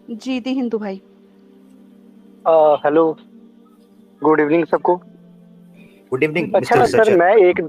जी, दी हिंदू भाई। Hello. Good evening सबको। Good evening अच्छा मिस्टर सर, सचर। मैं एक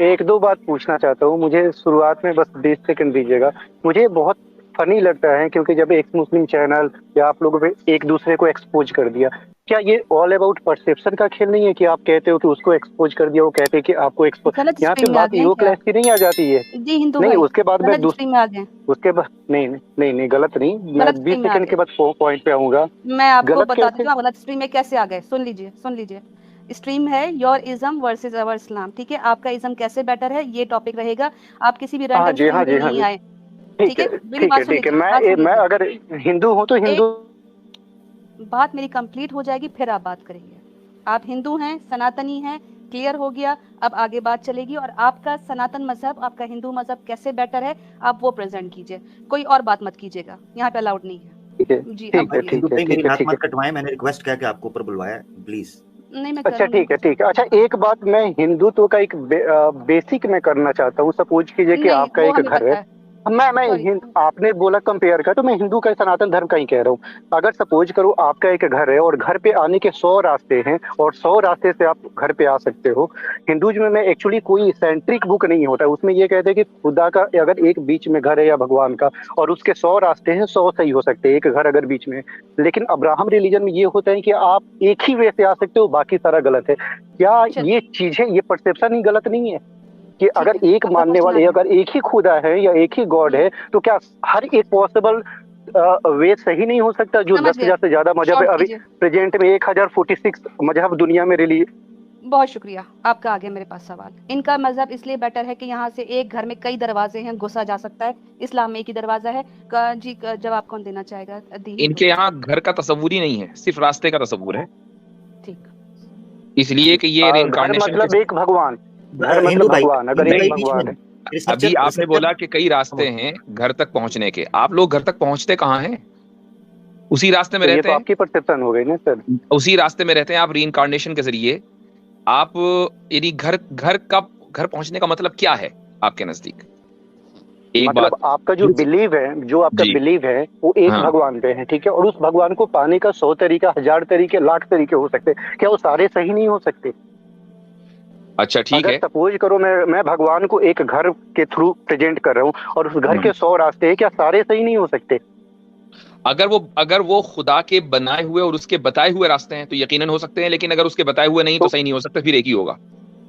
एक दो बात पूछना चाहता हूँ। मुझे शुरुआत में बस 20 सेकंड दीजिएगा। मुझे बहुत फनी लगता है क्योंकि जब एक मुस्लिम चैनल या आप लोगों पे एक दूसरे को एक्सपोज कर दिया, क्या ये ऑल अबाउट परसेप्शन का खेल नहीं है कि आप कहते हो कि उसको एक्सपोज कर दिया, वो कहते हैं कि आपको एक्सपोज। गलत यहाँ पे स्ट्रीम में आ बात गए हैं ईगो क्या? क्लैश की नहीं आ जाती है? जी हिंदू नहीं, भाई, उसके बाद मैं गलत स्ट्रीम में आ गए हैं। उसके बाद नहीं नहीं नहीं नहीं, गलत नहीं, मैं गलत 20 स्ट्रीम में आ सेकंड के गए। बाद पॉइंट पे आऊंगा। मैं आपको गलत बता देती कैसे? हूँ आप गलत स्ट्रीम में कैसे आ गए। सुन लीजिए, सुन लीजिए। स्ट्रीम है योर इज्म वर्सेस अवर इस्लाम। ठीक है, आपका इज्म कैसे बेटर है, ये टॉपिक रहेगा। आप किसी भी हाँ रैंडम जी, स्ट्रीम हाँ में जी, हाँ नहीं जी। आए। ठीक ठीक है, है, मेरी ठीक बात है, सुन ठीक है। लीजिए, बात सुन मैं लीजिए। अगर हिंदू हूँ तो एक हिंदू। बात मेरी कंप्लीट हो जाएगी फिर आप बात करेंगे। आप हिंदू हैं, सनातनी हैं, क्लियर हो गया। अब आगे बात चलेगी और आपका सनातन मजहब, आपका हिंदू मजहब कैसे बेटर है, आप वो प्रेजेंट कीजिए। कोई और बात मत कीजिएगा, यहाँ पे अलाउड नहीं ठीक है, है। जी, अब ठीक है, बोलिए। हिंदू ठीक है, भाई मेरी ठीक है, नाक ठीक है। मत कटवाएं, मैंने रिक्वेस्ट किया कि आपको ऊपर बुलवाया प्लीज। नहीं, मैं अच्छा, करूंगी ठीक है, कुछ ठीक है। अच्छा, आपको। एक बात मैं हिंदुत्व का एक बेसिक में करना चाहता हूँ। सपोज कीजिए कि नहीं, आपका वो एक हमें घर है। पता है। सॉरी। आपने बोला कंपेयर का, तो मैं हिंदू का सनातन धर्म का ही कह रहा हूँ। अगर सपोज करो आपका एक घर है और घर पे आने के 100 रास्ते हैं और 100 रास्ते से आप घर पे आ सकते हो। हिंदुइज्म में एक्चुअली कोई सेंट्रिक बुक नहीं होता है। उसमें ये कहते हैं कि खुदा का अगर एक बीच में घर है या भगवान का, और उसके 100 रास्ते हैं, 100 सही हो सकते हैं, एक घर अगर बीच में है। लेकिन अब्राहम रिलीजन में ये होता है कि आप एक ही वे से आ सकते हो, बाकी सारा गलत है। क्या चल, ये चीजें, ये परसेप्शन ही गलत नहीं है कि ठीक अगर है, एक आपका मानने क्वेश्चन आ वाले, गया। अगर एक ही खुदा है या एक ही गॉड हम्म, है, तो क्या हर एक पॉसिबल वे सही नहीं हो सकता? जो समझ 10,000 गए। से ज्यादा मजहब है शॉर्ट अभी कीजिए। प्रेजेंट में, 1046 मजहब दुनिया में रिलीज। बहुत शुक्रिया, आपका आ गया मेरे पास सवाल। इनका मजहब इसलिए बेटर है कि यहाँ से एक घर में कई दरवाजे हैं, घुसा जा सकता है। इस्लाम में एक ही दरवाजा है। जवाब कौन देना चाहेगा? दी हिंदू। इनके यहाँ घर का तस्वुर ही नहीं है, सिर्फ रास्ते का तस्वुर है। ठीक। इसलिए कि ये घर रिइंकार्नेशन के। मतलब एक भगवान। घर मतलब भगवान, अगर हिंदू एक भाई नहीं, बीच में भगवान है। अभी आपने रिसर्चर। बोला कि कई रास्ते हैं घर तक पहुंचने के। आप लोग घर तक पहुंचते कहाँ हैं? उसी रास्ते में तो ये रहते तो हैं। आपकी परसेप्शन हो गई ना सर। उसी रास्ते में रहते हैं आप रिइंकार्नेशन के जरिए। आप यानी घर घर का घर पहुंचने का मतलब क्या है आपके नजदीक? एक मतलब बात। आपका जो बिलीव है, जो आपका जी। बिलीव है, वो एक हाँ। भगवान पे है, ठीक है। और उस भगवान को पाने का 100 तरीका, 1000 तरीके, लाख तरीके हो सकते हैं। क्या वो सारे सही नहीं हो सकते? अच्छा, ठीक अगर है। सपोज करो मैं भगवान को एक घर के थ्रू प्रेजेंट कर रहा हूँ और उस घर के 100 रास्ते हैं, क्या सारे सही नहीं हो सकते? अगर वो खुदा के बनाए हुए और उसके बताए हुए रास्ते हैं तो यकीनन हो सकते हैं, लेकिन अगर उसके बताए हुए नहीं तो तो सही नहीं हो सकता, फिर एक ही होगा।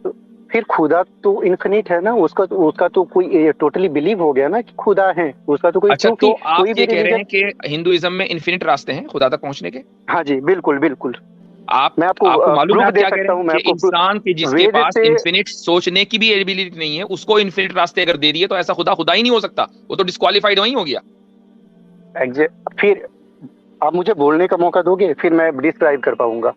तो फिर खुदा तो इन्फिनिट है ना। उसका तो कोई टोटली बिलीव हो गया ना कि खुदा है उसका तो कोई, अच्छा, क्योंकि तो आप कोई भी ये कह रहे रिलीजन। हैं कि हिंदुइज्म में इन्फिनिट रास्ते हैं खुदा तक पहुंचने के? हाँ जी, बिल्कुल बिल्कुल। आप मैं आपको आपको मालूम है प्रूफ आप दे क्या कह रहे सकता हैं हूँ, मैं कि आपको इंसान के जिसके वेद पास से। इन्फिनिट सोचने की भी एबिलिटी नहीं है, उसको इन्फिनिट रास्ते अगर दे दिए तो ऐसा खुदा खुदा ही नहीं हो सकता, वो तो डिस्क्वालिफाइड वही हो गया। फिर आप मुझे बोलने का मौका दोगे, फिर मैं डिस्क्राइब कर पाऊंगा।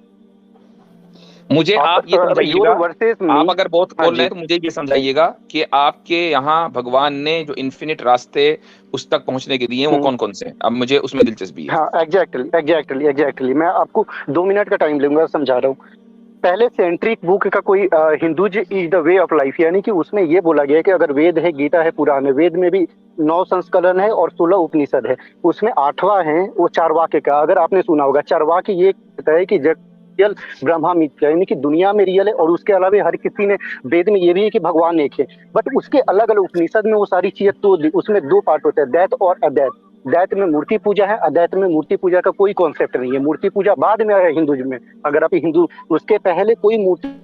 मुझे आप आप ये योर समझाइएगा। वर्सेस आप मी। अगर बहुत हाँ बोल रहे जी। हैं तो मुझे ये समझाइएगा कि आपके यहाँ भगवान ने जो इन्फिनिट रास्ते उस तक पहुंचने के दिए हैं वो हम्म, कौन कौन से हैं? अब मुझे उसमें दिलचस्पी है। हाँ, एग्जैक्टली एग्जैक्टली एग्जैक्टली। मैं आपको 2 मिनट का टाइम लूंगा, समझा रहा हूँ। पहले सेंट्रिक बुक का कोई Hindus is the way of life, यानी कि उसमें ये बोला गया है कि अगर वेद है, गीता है, पुराण है, वेद में भी 9 संस्करण है और 16 उपनिषद है। उसमें 8वां है वो चारवाक का। अगर आपने सुना होगा, चारवाक ये कहता है कि रियल ब्रह्मा मिथ्या, यानी कि दुनिया में रियल है। और उसके अलावा हर किसी ने वेद में ये भी है कि भगवान एक है। बट उसके अलग अलग उपनिषद में वो सारी चीजें, तो उसमें 2 पार्ट होते हैं, दैत और अदैत। दैत में मूर्ति पूजा है, अदैत में मूर्ति पूजा का कोई कॉन्सेप्ट नहीं है। मूर्ति पूजा बाद में आया हिंदुइज्म में। अगर आप हिंदू, उसके पहले कोई मूर्ति,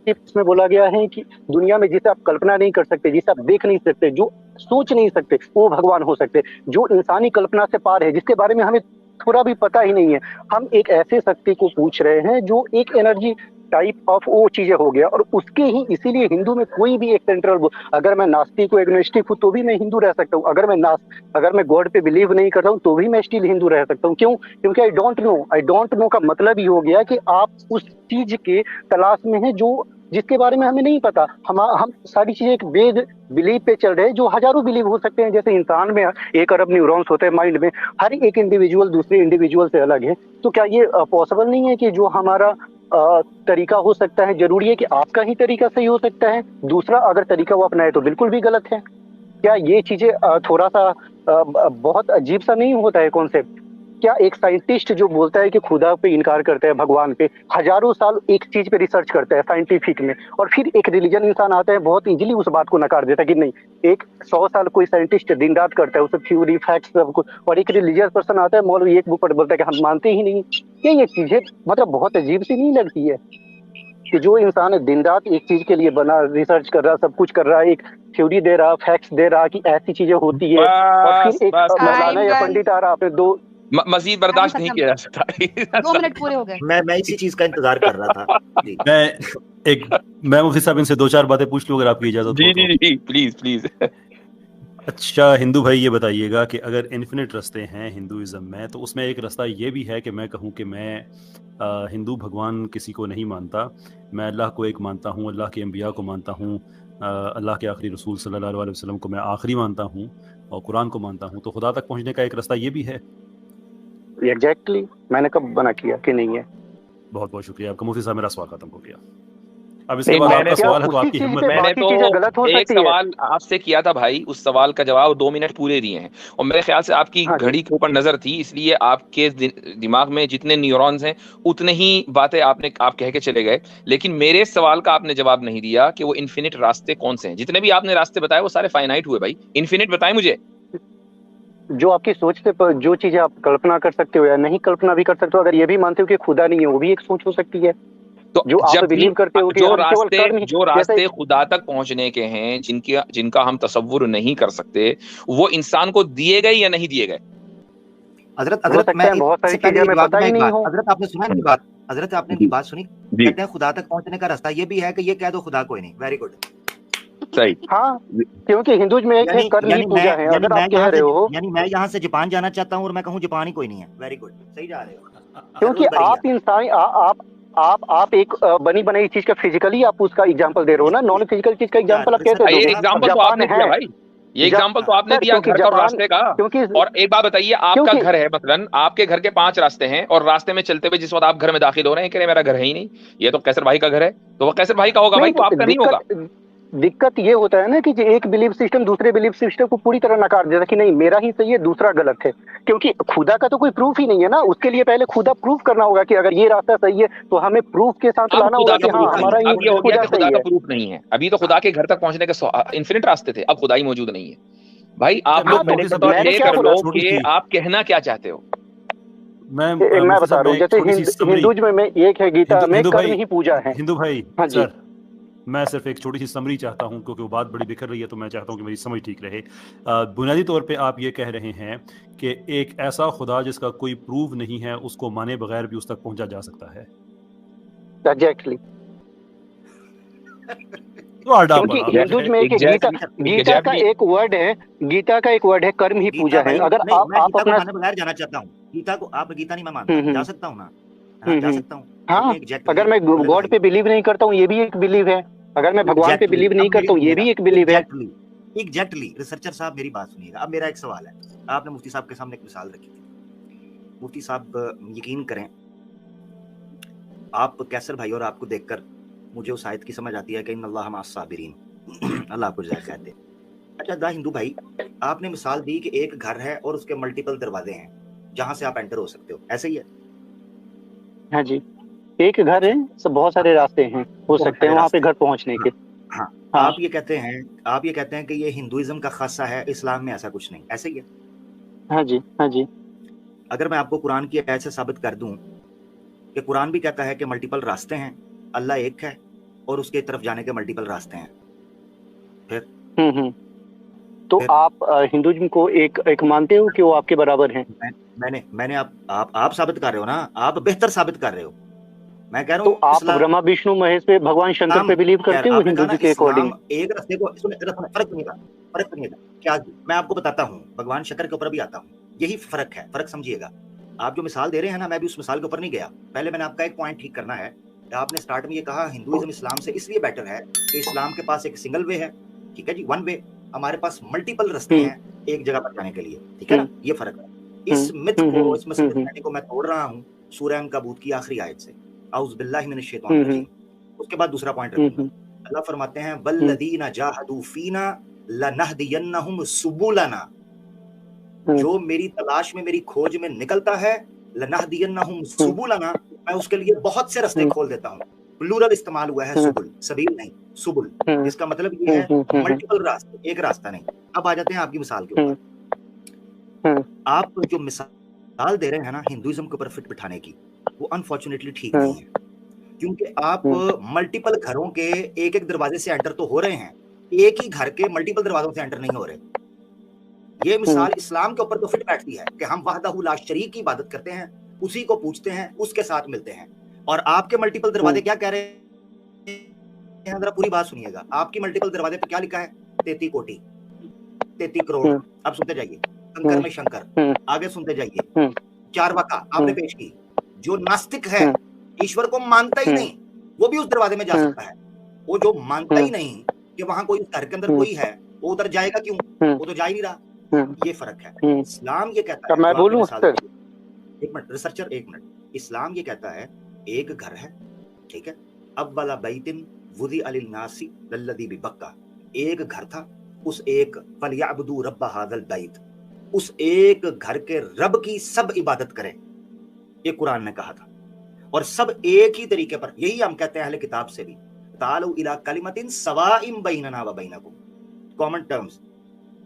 इसमें बोला गया है कि दुनिया में जिसे आप कल्पना नहीं कर सकते, जिसे आप देख नहीं सकते, जो सोच नहीं सकते, वो भगवान हो सकते। जो इंसानी कल्पना से पार है, जिसके बारे में हमें थोड़ा भी पता ही नहीं है। हम एक ऐसे शक्ति को पूछ रहे हैं जो एक एनर्जी टाइप ऑफ वो चीजें हो गया। और उसके ही इसीलिए हिंदू में कोई भी एक सेंट्रल, अगर मैं नास्तिक हूँ, एग्नोस्टिक हूँ, तो भी मैं हिंदू रह सकता हूँ। अगर मैं गॉड पे बिलीव नहीं करता हूँ तो भी मैं स्टिल हिंदू रह सकता हूँ। क्यों? क्योंकि आई डोंट नो का मतलब ही हो गया कि आप उस चीज के तलाश में हैं जो, जिसके बारे में हमें नहीं पता। हम सारी चीजें एक वेद बिलीव पे चल रहे हैं, जो हजारों बिलीव हो सकते हैं। जैसे इंसान में 1 अरब न्यूरॉन्स होते हैं माइंड में, हर एक इंडिविजुअल दूसरे इंडिविजुअल से अलग है। तो क्या ये पॉसिबल नहीं है कि जो हमारा तरीका हो सकता है, जरूरी है कि आपका ही तरीका सही हो सकता है, दूसरा अगर तरीका वो अपनाए तो बिल्कुल भी गलत है? क्या ये चीजें थोड़ा सा बहुत अजीब सा नहीं होता है कॉन्सेप्ट? क्या एक साइंटिस्ट जो बोलता है कि खुदा पे इनकार करता है, भगवान पे, हजारों साल एक चीज पे रिसर्च करता है साइंटिफिक में, और फिर एक रिलीजन इंसान आता है बहुत इजीली उस बात को नकार देता है कि नहीं, एक 100 साल कोई साइंटिस्ट दिन रात करता है उस थ्योरी फैक्ट्स सब कुछ, और एक रिलीजियस पर्सन आता है मौलवी एक बुक पर बोलता है कि हम मानते ही नहीं। ये चीजें मतलब बहुत अजीब सी नहीं लगती है कि जो इंसान दिन रात एक चीज के लिए बना रिसर्च कर रहा, सब कुछ कर रहा है, एक थ्योरी दे रहा, फैक्ट्स दे रहा कि ऐसी चीजें होती है, और बस फिर एक बस मौलाना या Time पंडित आ रहा, आपने दो मजीद बर्दाश्त नहीं खत्म। किया जा सकता। 2 मिनट पूरे हो गए। मैं इसी चीज का इंतजार कर रहा था जी। मैं मुफ्ती साहब इनसे 2-4 बातें पूछ लूं अगर आपकी इजाजत हो जी तो। जी जी प्लीज प्लीज। अच्छा हिंदू भाई ये बताइएगा कि अगर इन्फिनिट रास्ते हैं हिंदुइज्म में, तो उसमें एक रास्ता ये भी है कि मैं कहूँ कि मैं हिंदू भगवान किसी को नहीं मानता, मैं अल्लाह को एक मानता हूँ, अल्लाह के अंबिया को मानता हूँ, अल्लाह के आखिरी रसूल सल्लल्लाहु अलैहि वसल्लम को मैं आखिरी मानता हूँ और कुरान को मानता हूँ, तो खुदा तक पहुँचने का एक रास्ता ये भी है। एग्जैक्टली मैंने कब बना किया कि नहीं है। बहुत बहुत शुक्रिया आपका मुफ्ती साहब, मेरा सवाल खत्म हो गया। अब इसके नहीं, बाद मैंने आपका क्या सवाल है तो उसी आपकी चीज हिम्मत पे है। मैंने बाकी चीजें गलत हो तो एक सकती है। सवाल आपसे किया था भाई, उस सवाल का जवाब 2 मिनट पूरे दिए हैं, और मेरे ख्याल से आपकी हाँ जी। घड़ी के ऊपर नजर थी, इसलिए आपके दिमाग में जितने न्यूरॉन्स हैं उतने ही बातें आप कह के चले गए, लेकिन मेरे सवाल का आपने जवाब नहीं दिया कि वो इन्फिनिट रास्ते कौन से हैं। जितने भी आपने रास्ते बताए वो सारे फाइनाइट हुए भाई, इन्फिनिट बताएं मुझे। जो आपकी सोच से जो चीजें आप कल्पना कर सकते हो या नहीं कल्पना भी कर सकते हो, अगर ये भी मानते हो कि खुदा नहीं है, वो भी एक सोच हो सकती है। तो जो आप जब भी बिलीव करते हो कि हम केवल कर्म ही, जो जैसे रास्ते खुदा तक पहुंचने के हैं, जिनका हम तसव्वुर नहीं कर सकते, वो इंसान को दिए गए या नहीं दिए गए? हो सकता है बहुत सारी चीजें हमें पता ही नहीं हो। हजरत आपने सुना मेरी बात? हजरत आपने इनकी बात सुनी? कहते हैं खुदा तक पहुंचने का रास्ता ये भी है कि ये कह दो खुदा कोई नहीं। वेरी गुड, सही। हाँ, क्योंकि हिंदू में एक है कर्म ही पूजा है। अगर आप कह रहे हो, यानी मैं यहाँ से जापान जाना चाहता हूँ और मैं कहूँ जापान ही कोई नहीं है, वेरी गुड, सही जा रहे हो। क्योंकि आप इंसान आप एक बनी बनाई चीज का फिजिकली आप उसका एग्जांपल दे रहे हो ना, नॉन फिजिकल चीज का एग्जांपल आप कैसे ये दोगे? एग्जांपल तो आपने दिया भाई, ये एग्जांपल तो आपने दिया घर का और रास्ते का। क्योंकि और एक बात बताइए, आपका घर है मसलन, आपके घर के 5 रास्ते हैं, और रास्ते में चलते हुए जिस वक्त आप घर में दाखिल हो रहे हैं कह रहे मेरा घर है ही नहीं, ये तो कैसर भाई का घर है, तो वो कैसर भाई का होगा भाई, तो आपका नहीं होगा। दिक्कत ये होता है ना कि एक बिलीफ सिस्टम दूसरे बिलीफ सिस्टम को पूरी तरह नकार देता है कि नहीं मेरा ही सही है दूसरा गलत है, क्योंकि खुदा का तो कोई प्रूफ ही नहीं है ना। उसके लिए पहले खुदा प्रूफ करना होगा कि अगर ये रास्ता सही है तो हमें प्रूफ के साथ लाना होगा कि हाँ हमारा अब ये हो गया कि खुदा सही का है। प्रूफ नहीं है, अभी तो खुदा के घर तक पहुंचने के इन्फिनिट रास्ते थे, अब खुदा ही मौजूद नहीं है भाई। आप लोग मैंने कर लो कि आप कहना क्या चाहते हो। मैं बता रहा हूँ, जैसे हिंदुइज्म में एक है गीता में कर्म ही पूजा है। हिंदू भाई हाँ जी, मैं सिर्फ एक छोटी सी समरी चाहता हूं क्योंकि वो बात बड़ी बिखर रही है, तो मैं चाहता हूं कि मेरी समझ ठीक रहे। बुनियादी तौर पे आप ये कह रहे हैं कि एक ऐसा खुदा जिसका कोई प्रूफ नहीं है उसको माने बगैर भी उस तक पहुंचा जा सकता है। एग्जैक्टली। क्योंकि हिंदुइज्म में गीता का एक वर्ड है, गीता का एक वर्ड है कर्म ही पूजा है। अगर आप अपना माने बगैर जाना चाहता हूँ, गीता को आप गीता नहीं मैं मानता, जा सकता हूँ ना, जा सकता हूँ। हाँ, अगर मैं गॉड पे बिलीव नहीं करता हूँ ये भी एक बिलीव है, अगर मैं भगवान पे बिलीव नहीं करता हूँ ये भी एक बिलीव है। एग्जैक्टली। रिसर्चर साहब मेरी बात सुनिएगा, अब मेरा एक सवाल है। आपने मुफ्ती साहब के सामने एक मिसाल रखी थी, मुफ्ती साहब यकीन करें आप कैसर भाई और आपको देखकर मुझे उस आयत की समझ आती है कि इन्नल्लाह मअस साबिरीन, अल्लाह आपको जज़ा कहते हैं। अच्छा दा हिंदू भाई, आपने मिसाल दी कि एक घर है और उसके मल्टीपल दरवाजे हैं जहां से आप एंटर हो सकते हो, ऐसे ही है? हाँ जी, एक घर है, सब बहुत सारे रास्ते हैं हो सकते हैं वहाँ पे घर पहुँचने के। हाँ, आप ये कहते हैं कि ये हिंदुइज्म का खासा है, इस्लाम में ऐसा कुछ नहीं, ऐसे ही है? हाँ जी, हाँ जी। अगर मैं आपको कुरान की आयत से साबित कर दूं कि कुरान भी कहता है कि मल्टीपल रास्ते हैं, अल्लाह एक है और उसके तरफ जाने के मल्टीपल रास्ते हैं, फिर तो आप हिंदुइज्म को एक मानते हो कि वो आपके बराबर हैं? मैंने आप साबित कर रहे हो ना, आप बेहतर साबित कर रहे हो। मैं कह रहा हूँ तो आप ब्रह्मा विष्णु महेश पे भगवान शंकर पे बिलीव करते हो हिंदू जी के अकॉर्डिंग? एक रास्ते को फर्क नहीं था क्या? मैं आपको बताता हूँ, भगवान शंकर के ऊपर भी आता हूँ, यही फर्क है, फर्क समझिएगा। आप जो मिसाल दे रहे हैं ना, मैं भी उस मिसाल के ऊपर नहीं गया। पहले मैंने आपका एक पॉइंट ठीक करना है। आपने स्टार्ट में ये कहा हिंदुइज्म इस्लाम से इसलिए बेटर है कि इस्लाम के पास एक सिंगल वे है, ठीक है जी, वन वे। हमारे पास मल्टीपल रास्ते हैं एक जगह पर जाने के लिए, ठीक है ना, ये फर्क है। इस मिथ को, इस मिसअंडरस्टैंडिंग को मैं तोड़ रहा हूँ सूरह अनकबूत की आखिरी आयत से, औज़ु बिल्लाहि मिनश शैतानिर रजीम। उसके बाद दूसरा पॉइंट रखूंगा। अल्लाह फरमाते हैं वल्लदीना जाहदू फीना लनहदियन्नहुम सुबुलना, जो मेरी तलाश में, मेरी खोज में निकलता है, लनहदियन्नहुम सुबुलना, मैं उसके लिए बहुत से रास्ते खोल देता हूँ। प्लूरल इस्तेमाल हुआ है, सुबुल, सबील नहीं, सुबुल, जिसका मतलब ये है मल्टीपल रास्ते, एक रास्ता नहीं। अब आ जाते हैं आपकी मिसाल के ऊपर। आप जो मिसाल दे रहे हैं ना हिंदुइज्म के ऊपर फिट बिठाने की, वो अनफॉर्चुनेटली ठीक नहीं है, क्योंकि आप मल्टीपल घरों के एक एक दरवाजे से एंटर तो हो रहे हैं, एक ही घर के मल्टीपल दरवाजों से एंटर नहीं हो रहे। ये मिसाल इस्लाम के ऊपर तो फिट बैठती है कि हम वहदहू ला शरीक की इबादत करते हैं, उसी को पूछते हैं, उसके साथ मिलते हैं। और आपके मल्टीपल दरवाजे क्या कह रहे हैं, जरा पूरी बात सुनिएगा। आपकी मल्टीपल दरवाजे पे क्या लिखा है? 33 कोटि, 33 करोड़। अब सुनते जाइए, कंकर में शंकर। आगे सुनते जाइए, चारवाका आपने पेश की। जो नास्तिक है, ईश्वर को मानता ही नहीं, वो भी उस दरवाजे में जा सकता है। वो जो मानता ही नहीं कि वहां कोई घर के अंदर कोई है, वो उधर जाएगा क्यों? वो तो जा ही नहीं रहा। ये फर्क है। इस्लाम ये कहता है, मैं बोलूं सर, एक मिनट रिसर्चर, एक मिनट। इस्लाम ये कहता है एक घर है, ठीक है, अव्वला बैतिन वुदी अलिल नासी लल्लदी बिबक्का, एक घर था, उस एक फलयअबुदू रब्ब हादल बैत, उस एक घर के रब की सब इबादत करें, ये कुरान ने कहा था। और सब एक ही तरीके पर, यही हम कहते हैं अहले किताब से भी, तालू इला कलिमतिन सवाइम बैनना व बैनकुम, कॉमन टर्म्स।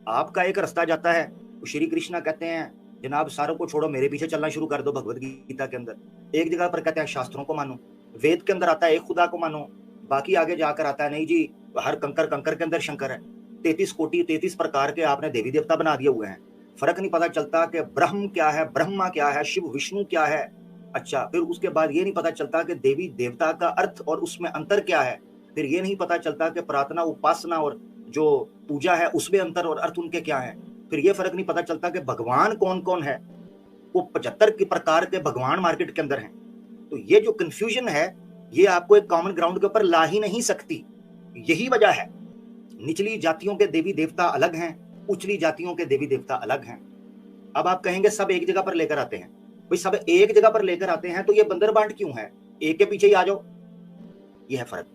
आपका एक रास्ता जाता है, श्री कृष्णा कहते हैं जनाब सारों को छोड़ो, मेरे पीछे चलना शुरू कर दो। भगवत गीता के अंदर एक जगह पर कहते हैं शास्त्रों को मानो, वेद के अंदर आता है एक खुदा को मानो, बाकी आगे जाकर आता है नहीं जी हर कंकर कंकर के अंदर शंकर है। 33 कोटि 33 प्रकार के आपने देवी देवता बना दिए हुए हैं, फर्क नहीं पता चलता कि ब्रह्म क्या है, ब्रह्मा क्या है, शिव विष्णु क्या है। अच्छा, फिर उसके बाद ये नहीं पता चलता कि देवी देवता का अर्थ और उसमें अंतर क्या है। फिर ये नहीं पता चलता कि प्रार्थना उपासना और जो पूजा है उसमें अंतर और अर्थ उनके क्या है। फिर ये फर्क नहीं पता चलता कि भगवान कौन कौन है। वो 75 के प्रकार के भगवान मार्केट के अंदर हैं। तो ये जो कंफ्यूजन है, ये आपको एक कॉमन ग्राउंड के ऊपर ला ही नहीं सकती। यही वजह है, निचली जातियों के देवी देवता अलग हैं, उचली जातियों के देवी देवता अलग हैं। अब आप कहेंगे सब एक जगह पर लेकर आते हैं, भाई सब एक जगह पर लेकर आते हैं तो ये बंदर बांट क्यों है, एक के पीछे ही आ जाओ, ये है फर्क।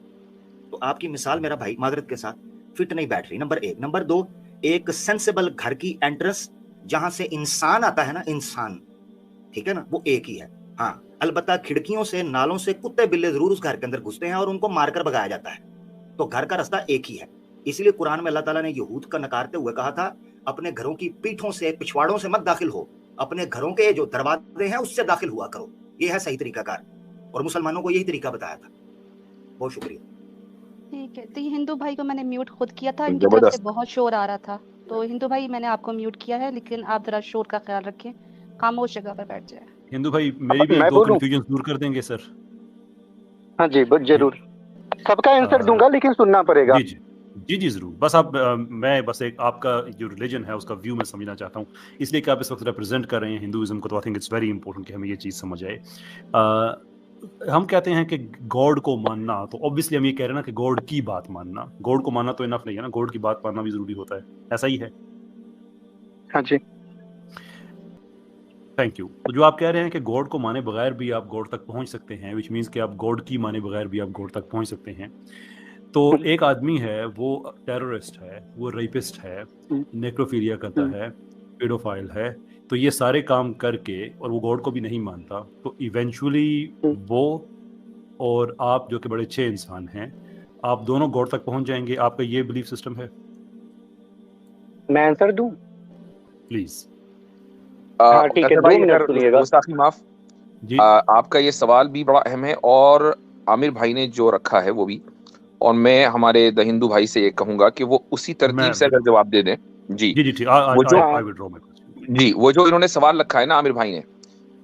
तो आपकी मिसाल मेरा भाई मादरत के साथ फिट नहीं बैठ रही, नंबर 1। नंबर 2, एक सेंसेबल घर की एंट्रेंस जहां से इंसान आता है ना, इंसान, ठीक है ना, वो एक ही है। हाँ, अलबत्ता खिड़कियों से, नालों से कुत्ते बिल्ले जरूर उस घर के अंदर घुसते हैं और उनको मारकर भगाया जाता है। तो घर का रास्ता एक ही है। इसलिए कुरान में अल्लाह ताला ने यहूद का नकारते हुए कहा था, अपने घरों की पीठों से, पिछवाड़ों से मत दाखिल हो, अपने घरों के जो दरवाजे हैं उससे दाखिल हुआ करो। ये है सही तरीकाकार, और मुसलमानों को यही तरीका बताया था। बहुत शुक्रिया। ठीक है, तो ये हिंदू भाई को मैंने म्यूट खुद किया था, इनकी तरफ से बहुत शोर आ रहा था, तो हिंदू भाई मैंने आपको म्यूट किया है, लेकिन आप जरा शोर का ख्याल रखें, खामोश जगह पर बैठ जाए। हिंदू भाई मेरी भी 2 कंफ्यूजन दूर कर देंगे सर? हाँ जी जरूर, सबका आंसर दूंगा लेकिन सुनना पड़ेगा। जी जी जी जरूर। बस आप मैं बस एक आपका जो रिलीजन है उसका व्यू मैं समझना चाहता हूँ, इसलिए कि आप इस वक्त रिप्रेजेंट कर रहे हैं हिंदुइज्म को, तो I think it's very important कि हमें ये चीज़ समझ आए। हम कहते हैं कि गॉड को मानना, तो ऑब्वियसली हम ये कह रहे हैं ना कि गॉड की बात मानना, गॉड को मानना तो इनफ नहीं है ना, गॉड की बात मानना भी जरूरी होता है, ऐसा ही है? हाँ जी, थैंक यू। तो जो आप कह रहे हैं कि गॉड को माने बगैर भी आप गॉड तक पहुंच सकते हैं, विच मीन्स कि आप गॉड की माने बगैर भी आप गॉड तक पहुंच सकते हैं। तो एक आदमी है, वो टेररिस्ट है, वो रेपिस्ट है, नेक्रोफीलिया करता है, पेडोफाइल है, तो ये सारे काम करके और वो गॉड को भी नहीं मानता, तो इवेंचुअली वो और आप जो कि बड़े अच्छे इंसान हैं, आप दोनों गॉड तक पहुंच जाएंगे। आपका ये बिलीफ सिस्टम है? मैं आंसर दूं प्लीज? हाँ ठीक है, 2 मिनट सुनिएगा। गुस्ताखी माफ जी। आपका ये सवाल भी बड़ा अहम है, और आमिर भाई ने जो रखा है वो भी, और मैं हमारे द हिंदू भाई से ये कहूंगा कि वो उसी तरतीब से अगर जवाब दे दें। जी जी जी, वो जो इन्होंने सवाल रखा है ना आमिर भाई ने,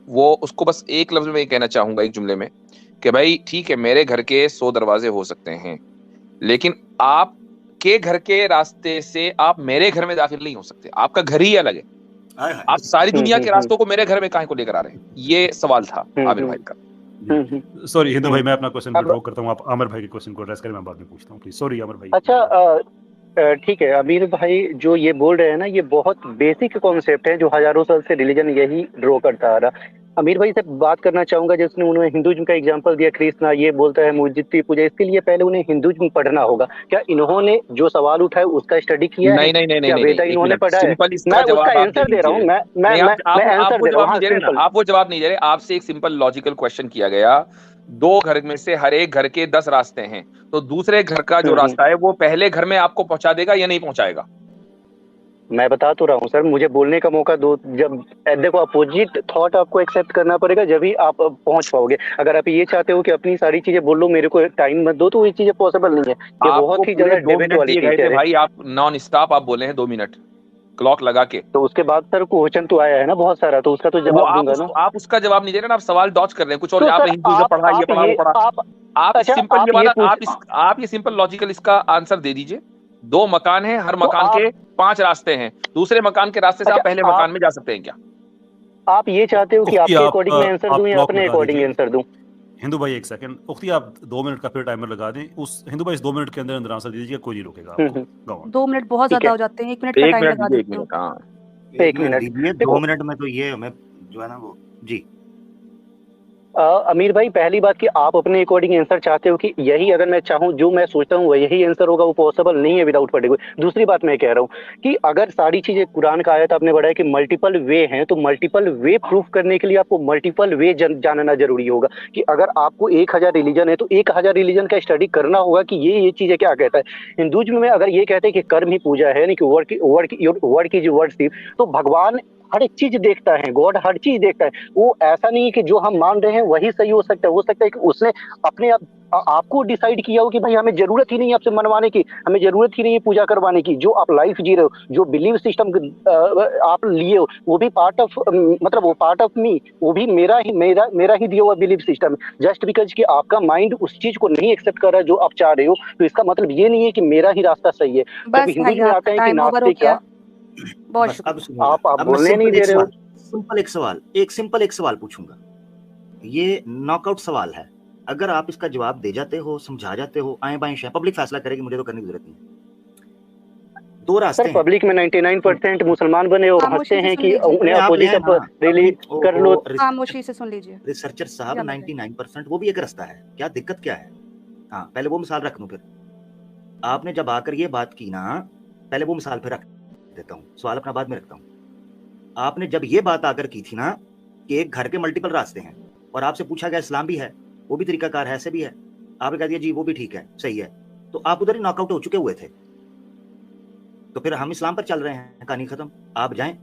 वो उसको बस एक लफ्ज में ये कहना चाहूंगा, एक जुमले में, कि भाई ठीक है मेरे घर के 100 दरवाजे हो सकते हैं, लेकिन आप के घर के रास्ते से आप मेरे घर में दाखिल नहीं हो सकते। आपका घर ही अलग है, आप सारी दुनिया के रास्तों को मेरे घर में काहे को लेकर आ रहे हैं? ये सवाल था आमिर भाई का। सॉरी हिंदू भाई, मैं अपना क्वेश्चन विड्रॉ करता हूं, आप आमिर भाई के क्वेश्चन को एड्रेस करें, मैं बाद में पूछता हूं प्लीज। सॉरी आमिर भाई। अच्छा ठीक है, आमिर भाई जो ये बोल रहे हैं ना, ये बहुत बेसिक कॉन्सेप्ट है जो हजारों साल से रिलीजन यही ड्रॉ करता आ रहा। अमीर भाई से बात करना चाहूंगा, जिसने उन्होंने हिंदुइज्म का एग्जांपल दिया, कृष्णा ये बोलता है मूर्ति पूजा, इसके लिए पहले उन्हें हिंदुइज्म पढ़ना होगा। क्या इन्होंने जो सवाल उठाया उसका स्टडी किया है? नहीं नहीं नहीं नहीं क्या नहीं नहीं, वेदा एक इन्होंने मिनट, पढ़ा है? सिंपल इसका मैं उसका जवाब आप दे आंसर दे रहा हूँ, दीजिए। मैं नहीं, आप आंसर वो दे रहा हूँ। जवाब हाँ नहीं दे रहे ना, सिंपल। आप वो जवाब नहीं दे रहे। आपसे एक सिंपल लॉजिकल क्वेश्चन किया गया, 2 घर में से हर एक घर के 10 रास्ते हैं, तो दूसरे घर का जो रास्ता है वो पहले घर में आपको पहुंचा देगा या नहीं पहुंचाएगा? मैं बता तो रहा हूँ सर, मुझे बोलने का मौका दो। जब देखो, अपोजिट थॉट आपको एक्सेप्ट करना पड़ेगा, जब ही आप पहुंच पाओगे। अगर आप ये चाहते हो कि अपनी सारी चीजें बोल लो, मेरे को टाइम मत दो, तो ये चीजें पॉसिबल नहीं है। ये आपको बहुत ही पूरे ज्यादा 2 डिबेट मिनट वाली दिए गए थे टीचर है। भाई, आप नॉन स्टॉप आप बोले हैं 2 मिनट क्लॉक लगा के। तो उसके बाद सर क्वेश्चन तो आया है ना बहुत सारा, तो उसका तो वो जवाब दूंगा ना। आप उसका जवाब नहीं दे रहे ना, आप सवाल डॉच कर रहे हैं कुछ और। तो सर आपने हिंदुइज्म पढ़ा, ये पढ़ा, वो पढ़ा। आप इस अच्छा सिंपल आप ये ये वाला पूछ, आप ये सिंपल लॉजिकल इसका आंसर दे दीजिए। 2 मकान हैं, हर तो मकान के 5 रास्ते हैं, दूसरे मकान के रास्ते से आप अच्छा पहले मकान में जा सकते हैं क्या? आप ये चाहते हो कि उख्ती आपके आप अकॉर्डिंग मैं आंसर दूं या क्लॉक अपने लगा अकॉर्डिंग दीजिए। आंसर दूं? हिंदू भाई एक सेकंड, उख्ती आप 2 मिनट का फिर टाइमर लगा दें। उस हिंदू भाई इस 2 मिनट के अंदर अंदर आंसर दे दीजिए, कोई नहीं रोकेगा आपको। Go on. 2 मिनट बहुत ठीक ज्यादा है, हो जाते हैं, 1 मिनट का 1 टाइम मिनट लगा दीजिए, 1 देती हूँ। मिनट। हाँ, 1 मिनट दीजिए, 2 देखो। मिनट में तो ये हमें जो है ना वो जी। अमीर भाई, पहली बात कि आप अपने अकॉर्डिंग आंसर चाहते हो कि यही, अगर मैं चाहूं जो मैं सोचता हूं वह यही आंसर होगा, वो पॉसिबल नहीं है विदाउट पढ़े हुए। दूसरी बात मैं कह रहा हूं कि अगर सारी चीजें, कुरान का आयत आपने बढ़ाया कि मल्टीपल वे हैं, तो मल्टीपल वे प्रूफ करने के लिए आपको मल्टीपल वे जानना जरूरी होगा। कि अगर आपको 1000 रिलीजन है, तो 1000 रिलीजन का स्टडी करना होगा कि ये चीजें क्या कहता है। हिंदुइज्म में अगर ये कहते हैं कि कर्म ही पूजा है, यानी कि वर्ड की जो वर्शिप, तो भगवान हर एक चीज देखता है, गॉड हर चीज देखता है। वो ऐसा नहीं है कि जो हम मान रहे हैं वही सही हो सकता है। हो सकता है कि उसने अपने आप आपको डिसाइड किया हो कि भाई हमें जरूरत ही नहीं है आपसे मनवाने की, हमें जरूरत ही नहीं है पूजा करवाने की। जो आप लाइफ जी रहे हो, जो बिलीव सिस्टम आप लिए हो, वो भी पार्ट ऑफ, मतलब वो पार्ट ऑफ मी, वो भी मेरा ही दिया हुआ बिलीव सिस्टम। जस्ट बिकॉज कि आपका माइंड उस चीज को नहीं एक्सेप्ट कर रहा है जो आप चाह रहे हो, तो इसका मतलब ये नहीं है कि मेरा ही रास्ता सही है। जब बस हिंदुइज्म भाई में आपका आता है कि टाइम ओवर हो नास्तिक, गया, बहुत बस अब शुक्रिया। सुनिएगा, आप अब मैं बोलने नहीं दे रहे हो। सिंपल एक सवाल पूछूंगा। ये नॉकआउट सवाल है, अगर आप इसका जवाब दे जाते हो, समझा जाते हो, आए बाएं शायद पब्लिक फैसला करेगी, मुझे तो करने की जरूरत नहीं है। 2 रास्ते सर हैं। पब्लिक में 99% मुसलमान बने और खामोशी हंसते से हैं सुन कि लीजिए। उन्हें आप अपोजिट हैं अप ना, रिलीज कर लो। खामोशी से सुन लीजिए। रिसर्चर साहब, क्या मतलब? 99% वो भी एक रास्ता है, क्या दिक्कत क्या है? हाँ, पहले वो मिसाल रख लूं, फिर आपने जब आकर ये बात की ना, पहले वो मिसाल फिर रख देता हूँ, सवाल अपना बाद में रखता हूँ। आपने जब ये बात आकर की थी ना कि एक घर के मल्टीपल रास्ते हैं, और आपसे पूछा गया इस्लाम भी है, वो भी तरीकाकार है, ऐसे भी है, आपने कह दिया जी वो भी ठीक है, सही है, तो आप उधर ही नॉकआउट हो चुके हुए थे। तो फिर हम इस्लाम पर चल रहे हैं, कहानी खत्म। आप जाएं,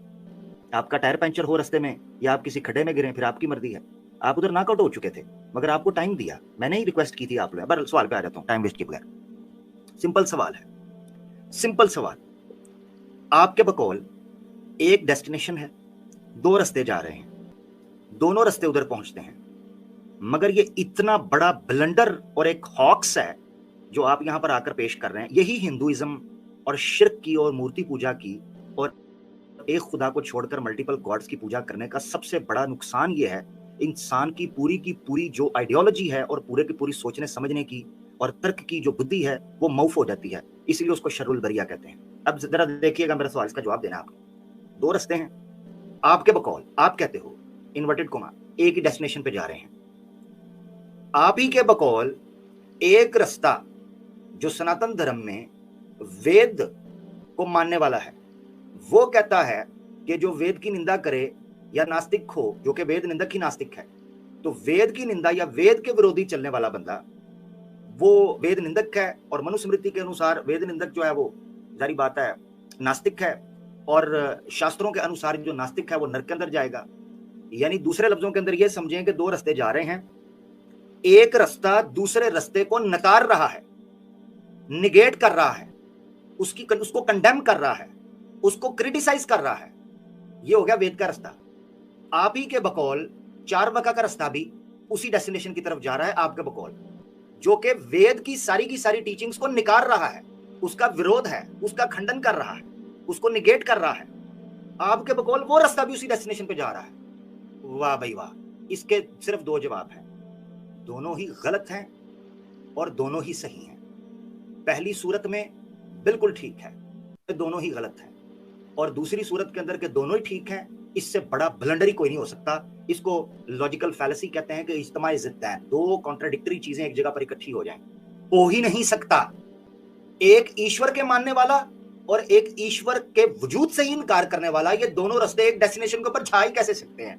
आपका टायर पंचर हो रास्ते में, या आप किसी खड्डे में गिरे, फिर आपकी मर्जी है। आप उधर नॉकआउट हो चुके थे, मगर आपको टाइम दिया, मैंने ही रिक्वेस्ट की थी आप लोग। पर सवाल पे आ जाता हूँ, टाइम वेस्ट किए बगैर। सिंपल सवाल है, सिंपल सवाल। आपके बकौल एक डेस्टिनेशन है, 2 रास्ते जा रहे हैं, दोनों रास्ते उधर पहुंचते हैं, मगर ये इतना बड़ा ब्लंडर और एक हॉक्स है जो आप यहां पर आकर पेश कर रहे हैं। यही हिंदुइज्म और शिर्क की और मूर्ति पूजा की और एक खुदा को छोड़कर मल्टीपल गॉड्स की पूजा करने का सबसे बड़ा नुकसान ये है, इंसान की पूरी जो आइडियोलॉजी है और पूरे की पूरी सोचने समझने की और तर्क की जो बुद्धि है वो मौफ हो जाती है, इसलिए उसको शर्रुल बरिया कहते हैं। अब जरा देखिएगा, मेरा सवाल इसका जवाब देना है आपको। 2 रास्ते हैं, आपके बकौल आप कहते हो इन्वर्टेड कोमा एक ही डेस्टिनेशन पे जा रहे हैं। आप ही के बकौल एक रास्ता जो सनातन धर्म में वेद को मानने वाला है, वो कहता है कि जो वेद की निंदा करे या नास्तिक हो, जो कि वेद निंदक ही नास्तिक है, तो वेद की निंदा या वेद के विरोधी चलने वाला बंदा वो वेद निंदक है, और मनुस्मृति के अनुसार वेद निंदक जो है वो जारी बात है नास्तिक है, और शास्त्रों के अनुसार जो नास्तिक है वो नरक के अंदर जाएगा। यानी दूसरे लफ्जों के अंदर ये समझें कि 2 रास्ते जा रहे हैं, एक रास्ता दूसरे रास्ते को नकार रहा है, निगेट कर रहा है, उसको कंडेम कर रहा है, उसको क्रिटिसाइज कर रहा है। ये हो गया वेद का रास्ता। आप ही के बकौल 4 वका का रास्ता भी उसी डेस्टिनेशन की तरफ जा रहा है, आपके बकौल, जो कि वेद की सारी टीचिंग्स को निकार रहा है, उसका विरोध है, उसका खंडन कर रहा है, उसको निगेट कर रहा है। आपके बकौल वो रास्ता भी उसी डेस्टिनेशन पे जा रहा है। वाह भाई वाह। इसके सिर्फ 2 जवाब हैं, दोनों ही गलत हैं और दोनों ही सही हैं। पहली सूरत में बिल्कुल ठीक है, दोनों ही गलत हैं, और दूसरी सूरत के अंदर के दोनों ही ठीक हैं। इससे बड़ा ब्लंडर ही कोई नहीं हो सकता इसको लॉजिकल फैलेसी कहते हैं कि इज्तिमा ज़िद्दैन, दो कॉन्ट्राडिक्टरी चीजें एक जगह पर इकट्ठी हो जाएं, हो ही नहीं सकता। एक ईश्वर के मानने वाला और एक ईश्वर के वजूद से ही इनकार करने वाला, ये दोनों रास्ते एक डेस्टिनेशन के ऊपर जा ही कैसे सकते हैं?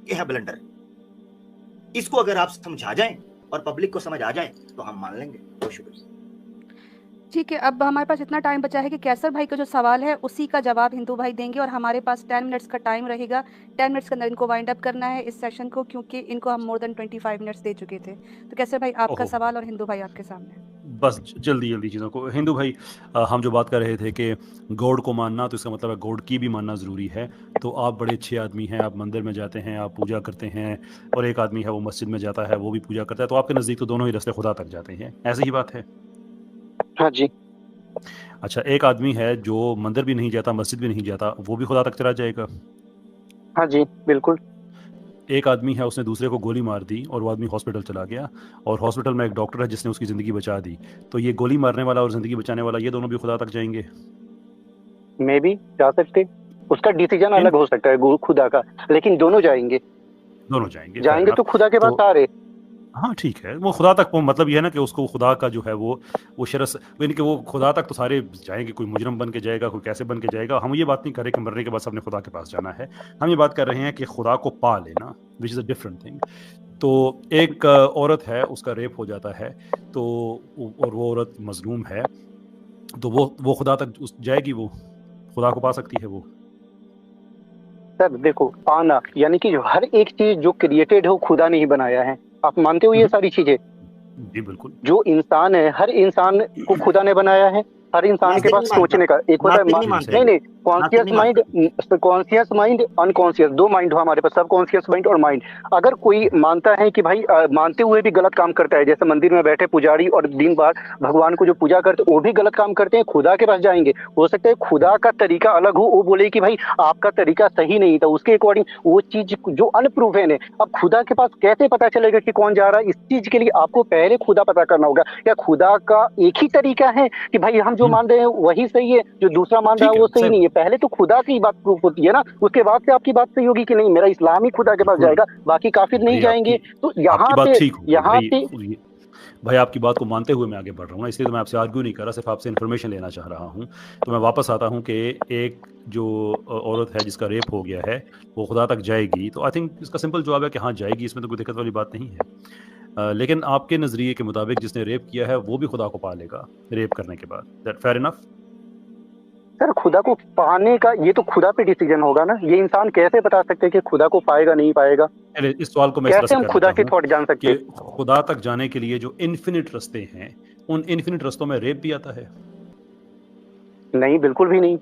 ये है ब्लंडर। इसको अगर आप समझा जाएं और पब्लिक को समझ आ जाए तो हम मान लेंगे। बहुत शुक्रिया। ठीक है, अब हमारे पास इतना टाइम बचा है कि कैसर भाई का जो सवाल है उसी का जवाब हिंदू भाई देंगे और हमारे पास 10 मिनट्स का टाइम रहेगा। 10 मिनट्स के अंदर इनको वाइंड अप करना है इस सेशन को, क्योंकि इनको हम मोर देन 25 मिनट्स दे चुके थे। तो कैसर भाई आपका ओहो। सवाल और हिंदू भाई आपके सामने। बस जल्दी जल्दी चीज़ों को। हिंदू भाई, हम जो बात कर रहे थे कि गॉड को मानना, तो इसका मतलब है गॉड की भी मानना ज़रूरी है। तो आप बड़े अच्छे आदमी हैं, आप मंदिर में जाते हैं, आप पूजा करते हैं, और एक आदमी है वो मस्जिद में जाता है, वो भी पूजा करता है, तो आपके नज़दीक तो दोनों ही रास्ते खुदा तक जाते हैं, ऐसी ही बात है? हाँ जी। अच्छा, एक आदमी है जो मंदिर भी नहीं जाता, मस्जिद भी नहीं जाता, वो भी खुदा तक चला जाएगा? हाँ जी बिल्कुल। एक आदमी है, उसने दूसरे को गोली मार दी और वो आदमी हॉस्पिटल चला गया, और हॉस्पिटल में एक डॉक्टर है जिसने उसकी ज़िंदगी बचा दी, तो ये गोली मारने वाला और ज़िंदगी बचाने वाला, ये दोनों भी खुदा तक जाएंगे? मे भी जा सकते, उसका डिसीजन अलग हो सकता है खुदा का, लेकिन दोनों जाएंगे। दोनों जाएंगे, जाएंगे तो खुदा के पास सारे। हाँ ठीक है, वो खुदा तक, वो मतलब ये है ना कि उसको खुदा का जो है वो शरस, यानी कि वो खुदा तक तो सारे जाएंगे, कोई मुजरम बन के जाएगा, कोई कैसे बन के जाएगा। हम ये बात नहीं कर रहे कि मरने के बाद सबने खुदा के पास जाना है, हम ये बात कर रहे हैं कि खुदा को पा लेना, which is a different thing. तो एक औरत है, उसका रेप हो जाता है, तो और वो औरत मजलूम है, तो वो खुदा तक जाएगी, वो खुदा को पा सकती है वो? सर देखो, पाना यानी कि हर एक चीज जो क्रिएटेड है वो खुदा ने ही बनाया है। आप मानते हो ये सारी चीजें? जी बिल्कुल। जो इंसान है, हर इंसान को खुदा ने बनाया है। हर इंसान के पास सोचने का एक होता है, नहीं conscious mind, conscious mind, unconscious, दो माइंड हो हमारे पास, सब कॉन्शियस माइंड और माइंड। अगर कोई मानता है कि भाई मानते हुए भी गलत काम करता है, जैसे मंदिर में बैठे पुजारी और दिन भर भगवान को जो पूजा करते वो भी गलत काम करते हैं, खुदा के पास जाएंगे। हो सकता है खुदा का तरीका अलग हो, वो बोले कि भाई आपका तरीका सही नहीं था, उसके अकॉर्डिंग वो चीज जो अनप्रूवन है। अब खुदा के पास कैसे पता चलेगा कि कौन जा रहा है? इस चीज के लिए आपको पहले खुदा पता करना होगा। क्या खुदा का एक ही तरीका है कि भाई हम जो मान रहे हैं वही सही है, जो दूसरा मान रहा है वो सही नहीं है? पहले तो खुदा की बात प्रूफ होती है ना, उसके बाद से आपकी बात सही होगी कि नहीं मेरा इस्लाम ही खुदा के पास जाएगा, बाकी काफिर नहीं जाएंगे। तो यहाँ पे भाई आपकी बात को मानते हुए मैं आगे बढ़ रहा हूँ ना, इसलिए तो मैं आपसे आर्ग्यू नहीं कर रहा, सिर्फ आपसे इन्फॉर्मेशन लेना चाह रहा हूँ। तो मैं वापस आता हूँ कि एक जो औरत है जिसका रेप हो गया है वो खुदा तक जाएगी, तो आई थिंक इसका सिंपल जवाब है कि हाँ जाएगी, इसमें तो कोई दिक्कत वाली बात नहीं है। लेकिन आपके नज़रिए के मुताबिक जिसने रेप किया है वो भी खुदा को पा लेगा रेप करने के बाद, दैट फेयर इनफ? सर खुदा को पाने का ये तो खुदा पे डिसीजन होगा ना, ये इंसान कैसे बता सकते हैं कि खुदा को पाएगा नहीं पाएगा? इस सवाल को मैं कैसे हम खुदा के थॉट जान सकते हैं? खुदा तक जाने के लिए जो इन्फिनिट रास्ते हैं, उन इन्फिनिट रास्तों में रेप भी आता है? नहीं, बिल्कुल भी नहीं।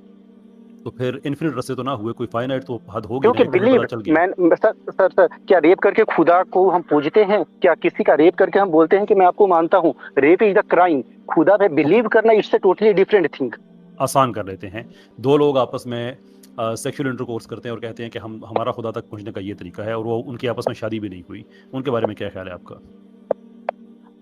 तो फिर इन्फिनिट रास्ते तो ना हुए, कोई फाइनाइट तो हद होगी। क्योंकि बिलीव सर क्या रेप करके खुदा को हम पूजते हैं? क्या किसी का रेप करके हम बोलते हैं कि मैं आपको मानता हूँ? Rape is the crime. खुदा पे बिलीव करना it's a totally different thing. आसान कर लेते हैं, दो लोग आपस में सेक्सुअल इंटरकोर्स करते हैं और कहते हैं कि हमारा खुदा तक पहुंचने का ये तरीका है, और वो उनकी आपस में शादी भी नहीं हुई, उनके बारे में क्या ख्याल है आपका?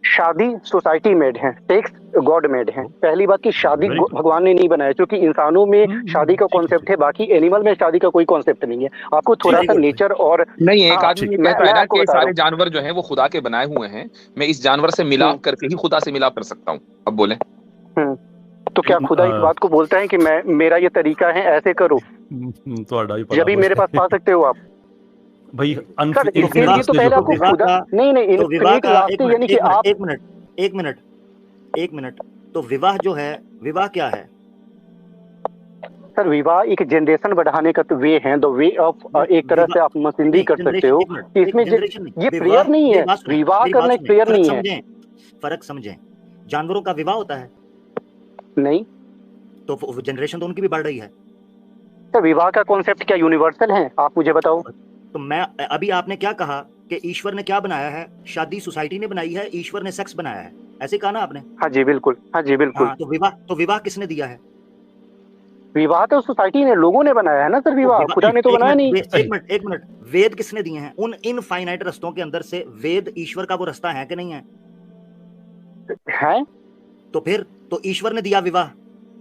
शादी सोसाइटी मेड है, सेक्स गॉड मेड है। पहली बात की शादी भगवान ने नहीं बनाया, क्योंकि इंसानों में शादी का कॉन्सेप्ट है, बाकी एनिमल में शादी का कोई कॉन्सेप्ट नहीं है। आपको थोड़ा सा नेचर और नहीं, एक आदमी कहता है ना कि सारे जानवर जो हैं वो खुदा के बनाए हुए हैं, मैं इस जानवर से मिलाप करके ही खुदा से मिलाप कर सकता हूँ। अब बोले तो क्या खुदा इस बात को बोलता है कि मैं मेरा ये तरीका है ऐसे करो, जब भी मेरे पास पा सकते हो आप? भाई इसके लिए तो पहले आपको खुदा नहीं तो विवाह का यानी कि आप एक मिनट तो विवाह जो है, विवाह क्या है सर? विवाह एक जनरेशन बढ़ाने का वे है, द वे ऑफ, एक तरह से आप मशीनरी कर सकते हो। इसमें ये प्रेयर नहीं है, विवाह करना एक प्रेयर नहीं है। फर्क समझें, जानवरों का विवाह होता है नहीं, तो जनरेशन तो उनकी भी बढ़ रही है। तो विवाह का कॉन्सेप्ट क्या यूनिवर्सल है? आप मुझे बताओ। तो मैं अभी आपने क्या कहा कि ईश्वर ने क्या बनाया है? शादी सोसाइटी ने बनाई है, ईश्वर ने सेक्स बनाया है, ऐसे कहा ना आपने? हाँ जी बिल्कुल, हाँ जी बिल्कुल। हाँ, तो विवाह किसने दिया है? विवाह तो सोसाइटी ने, लोगों ने बनाया है ना सर। विवाह खुदा ने तो बनाया नहीं। एक मिनट, वेद किसने दिए हैं? उन इनफाइनाइट रस्तों के अंदर से वेद ईश्वर का वो रास्ता है कि नहीं है? है। तो फिर तो ईश्वर ने दिया विवाह,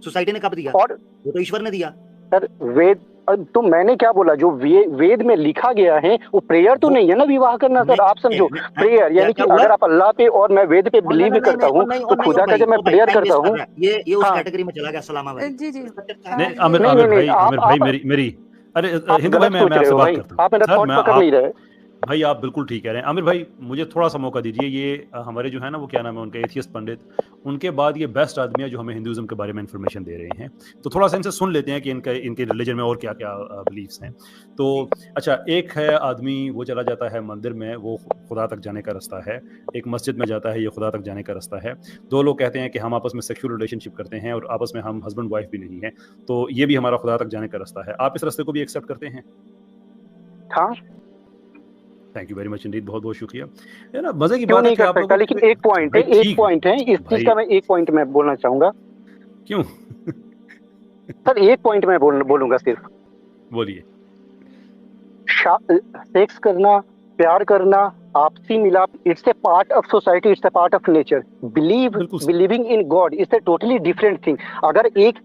सोसाइटी ने कब दिया? और वो तो ईश्वर ने दिया सर। वेद तो मैंने क्या बोला, जो वेद में लिखा गया है वो प्रेयर तो नहीं है ना विवाह करना सर, आप समझो। प्रेयर यानी कि अगर आप अल्लाह पे और मैं वेद पे बिलीव करता हूँ तो खुदा का जब मैं प्रेयर करता हूँ, ये उस हाँ कैटेगरी में चला गया। सलाम जी जी नहीं आमिर नहीं आमिर नहीं भाई, आमिर भाई आप मेरी अरे आप हिंदू भाई, गलत मैं सोच रहे आपसे हो बात भाई, करता हूँ आप मेरा सर। थॉट मैं पकड़ आप नहीं रहे। भाई आप बिल्कुल ठीक कह रहे हैं आमिर भाई, मुझे थोड़ा सा मौका दीजिए। ये हमारे जो है ना, वो क्या नाम है उनका, एथियस्ट पंडित, उनके बाद ये बेस्ट आदमी है जो हमें हिंदुइज्म के बारे में इंफॉर्मेशन दे रहे हैं। तो थोड़ा सा इनसे सुन लेते हैं कि इनके रिलीजन में और क्या क्या बिलीव्स हैं। तो अच्छा, एक है आदमी वो चला जाता है मंदिर में, वो खुदा तक जाने का रास्ता है। एक मस्जिद में जाता है, ये खुदा तक जाने का रास्ता है। दो लोग कहते हैं कि हम आपस में सेक्सुअल रिलेशनशिप करते हैं और आपस में हम हस्बैंड वाइफ भी नहीं है, तो ये भी हमारा खुदा तक जाने का रास्ता है। आप इस रास्ते को भी एक्सेप्ट करते हैं? हाँ, thank you very much Indeed, बहुत बहुत शुक्रिया। है ना, मजे की क्यों बात है नहीं कि कर आप सकता, लोगों लेकिन को एक पॉइंट है, भाई एक ठीक पॉइंट है इस चीज भाई, का, मैं एक पॉइंट में बोलना चाहूंगा क्यों सर, एक पॉइंट में बोलूंगा सिर्फ। बोलिए। सेक्स करना, प्यार करना, आपसी मिलाप, it's a part of society, it's a part of nature. बिल्कुल believing in God it's a totally different thing. अगर एक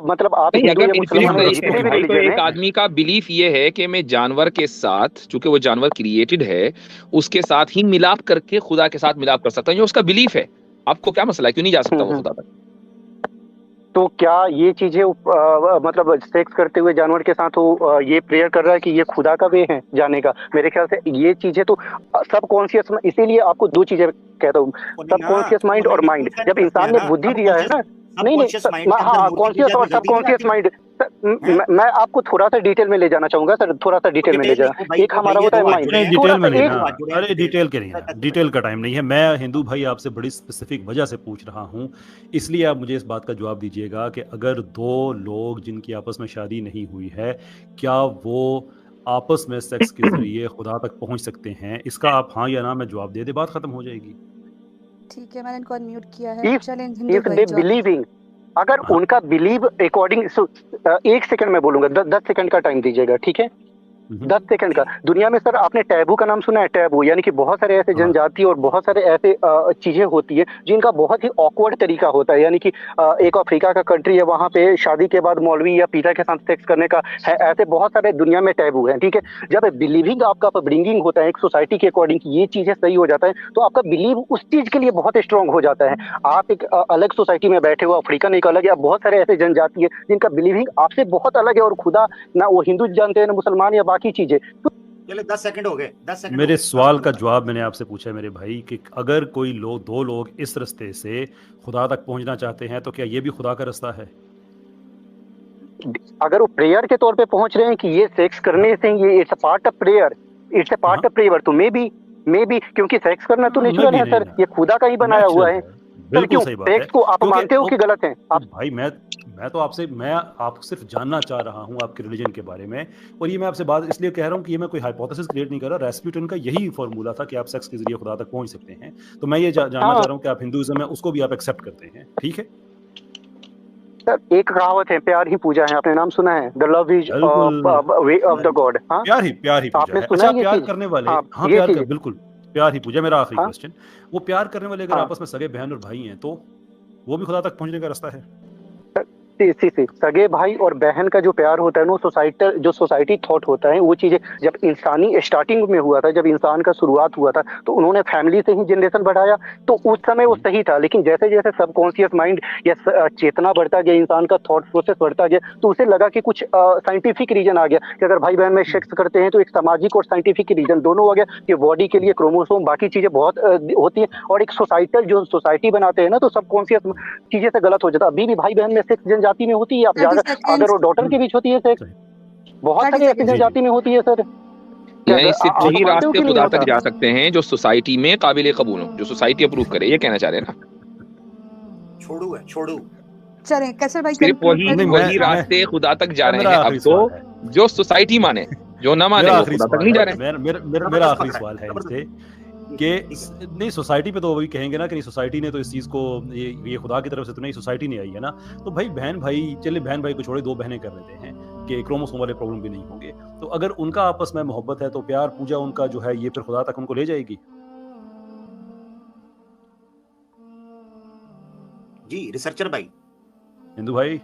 मतलब आप नहीं, हिंदू अगर या इन्फिनिट मुसलमान या बिल्कुल जितने भी भाई, तो रिलीजन एक है, आदमी का बिलीफ ये है कि मैं जानवर के साथ, चूंकि वो जानवर क्रिएटेड है, उसके साथ ही मिलाप करके खुदा के साथ मिलाप कर सकता है, जो उसका बिलीफ है। आपको क्या मसला है, क्यों नहीं जा सकता वो खुदा तक? तो क्या ये चीजें मतलब सेक्स करते हुए जानवर के साथ वो ये प्रेयर कर रहा है कि ये खुदा का वे है जाने का? मेरे ख्याल से ये चीजें तो सब कॉन्शियस, इसीलिए आपको दो चीजें कहता हूँ, सब कॉन्शियस माइंड और माइंड। जब इंसान ने बुद्धि दिया है ना, नहीं नहीं, हाँ, कॉन्शियस और सब कॉन्शियस माइंड। मैं आपको थोड़ा सा डिटेल में ले जाना चाहूंगा सर, थोड़ा सा डिटेल में ले जाना। एक हमारा होता है माइंड, नहीं थोड़ा डिटेल में सा नहीं एक ना, अरे डिटेल के नहीं ना, डिटेल का टाइम नहीं है। मैं हिंदू भाई आपसे बड़ी स्पेसिफिक वजह से पूछ रहा हूँ, इसलिए आप मुझे इस बात का जवाब दीजिएगा कि अगर दो लोग जिनकी आपस में शादी नहीं हुई है, क्या वो आपस में सेक्स के जरिए खुदा तक पहुंच सकते हैं? इसका आप हाँ या ना में जवाब दे दे, बात खत्म हो जाएगी। ठीक है, मैंने इनको अनम्यूट किया है। चलें हिंदू इफ भाई दे जवाब बिलीविंग, अगर हाँ उनका बिलीव अकॉर्डिंग, एक सेकंड में बोलूंगा, 10 सेकंड का टाइम दीजिएगा, ठीक है? 10 सेकंड का। दुनिया में सर आपने टैबू का नाम सुना है? टैबू यानी कि बहुत सारे ऐसे हाँ जनजाति और बहुत सारे ऐसे चीजें होती है जिनका बहुत ही ऑकवर्ड तरीका होता है। यानी कि एक अफ्रीका का कंट्री है, वहां पे शादी के बाद मौलवी या पिता के साथ सेक्स करने का है, ऐसे बहुत सारे दुनिया में टैबू है, ठीक है? जब बिलीविंग आपका अपब्रिंगिंग होता है एक सोसाइटी के अकॉर्डिंग कि ये चीजें सही हो जाता है, तो आपका बिलीव उस चीज के लिए बहुत स्ट्रांग हो जाता है। आप एक अलग सोसाइटी में बैठे हो, अफ्रीकन एक अलग है, बहुत सारे ऐसे जनजाति है जिनका बिलीविंग आपसे बहुत अलग है, और खुदा ना वो हिंदू जानते हैं ना मुसलमान या बाकी चीजें। चले 10 सेकंड हो गए, 10 सेकंड मेरे सवाल का जवाब मैंने आपसे पूछा है मेरे भाई, कि अगर कोई लोग, दो लोग इस रास्ते से खुदा तक पहुंचना चाहते हैं, तो क्या ये भी खुदा का रास्ता है? अगर वो प्रेयर के तौर पे पहुंच रहे हैं कि ये सेक्स करने से ये it's a part of prayer, it's a part of prayer, तो मे बी क्योंकि सेक्स करना तो मैं नेचुरल भी है नहीं सर, ना, ये खुदा का ही बनाया हुआ है। सर बिल्कुल क्यों सही बात है। सेक्स को आप क्योंकि मानते हो कि गलत है आप? भाई मैं तो आपसे, मैं आपको सिर्फ जानना चाह रहा हूं आपके रिलीजन के बारे में, और ये मैं आपसे बात इसलिए कह रहा हूं कि ये मैं कोई हाइपोथेसिस क्रिएट नहीं कर रहा। रेस्प्यूटन का यही फॉर्मूला था कि आप सेक्स के जरिए खुदा तक पहुंच सकते हैं। तो मैं ये जानना हाँ चाह रहा हूं कि आप हिंदुइज्म है उसको भी आप एक्सेप्ट करते हैं, ठीक है? सर, एक कहावत है, प्यार ही पूजा है, आपने नाम सुना है? द लव इज बिल्कुल, वे ऑफ द गॉड। हाँ, प्यार ही पूजा आपने है। सुना अच्छा, है ये प्यार चीज? करने वाले, हाँ, हाँ ये प्यार कर, चीज, बिल्कुल प्यार ही पूजा। मेरा आखिरी हाँ क्वेश्चन, वो प्यार करने वाले अगर हाँ, आपस में सगे बहन और भाई हैं, तो वो भी खुदा तक पहुंचने का रास्ता है? सी सगे भाई और बहन का जो प्यार होता है ना, जो सोसाइटी थॉट होता है, वो चीजें जब इंसानी स्टार्टिंग में हुआ था, जब इंसान का शुरुआत हुआ था, तो उन्होंने फैमिली से ही जनरेशन बढ़ाया, तो उस समय वो सही था। लेकिन जैसे जैसे सबकॉन्शियस माइंड या चेतना बढ़ता गया, इंसान का थॉट प्रोसेस बढ़ता गया, तो उसे लगा कि कुछ साइंटिफिक रीजन आ गया कि अगर भाई बहन में सेक्स करते हैं तो एक सामाजिक और साइंटिफिक रीजन दोनों आ गया कि बॉडी के लिए क्रोमोसोम बाकी चीजें बहुत होती है, और एक सोसाइटल जो सोसाइटी बनाते हैं ना, तो सबकॉन्शियस चीजें से गलत हो जाता है। अभी भी भाई बहन में सेक्स जनजाति में होती है, आप 30 जाकर फादर और डॉटर के बीच होती है सेक्स, बहुत 30 सारे ऐसे सेकंड जनजाति में होती है सर। क्या यानी सिर्फ आप वही मानते हो रास्ते कि नहीं खुदा तक होता? जा सकते हैं जो सोसाइटी में काबिल कबूल हो, जो सोसाइटी अप्रूव करे, ये कहना चाह रहे हैं ना? छोड़ू है, छोड़ू। चलें कैसर भाई सिर्फ कंक्लूड वही कर नहीं, दीजिए। रास्ते खुदा तक जा रहे मेरा हैं अब आखिरी तो, सवाल है, जो सोसाइटी माने, जो ना माने मेरा वो आखिरी खुदा तक सवाल नहीं जा है, रहे हैं। मेरा आखिरी सवाल है इनसे कि नहीं, सोसाइटी पे तो वही कहेंगे ना कि नहीं, सोसाइटी ने तो इस चीज को, ये खुदा की तरफ से तो नहीं, सोसाइटी ने आई है ना। तो भाई बहन भाई, चले बहन भाई को छोड़े, दो बहनें कर लेते हैं कि क्रोमोसोम वाले प्रॉब्लम भी नहीं होंगे, तो अगर उनका आपस में मोहब्बत है, तो प्यार पूजा उनका जो है ये फिर खुदा तक उनको ले जाएगी? जी रिसर्चर भाई। हिंदू भाई,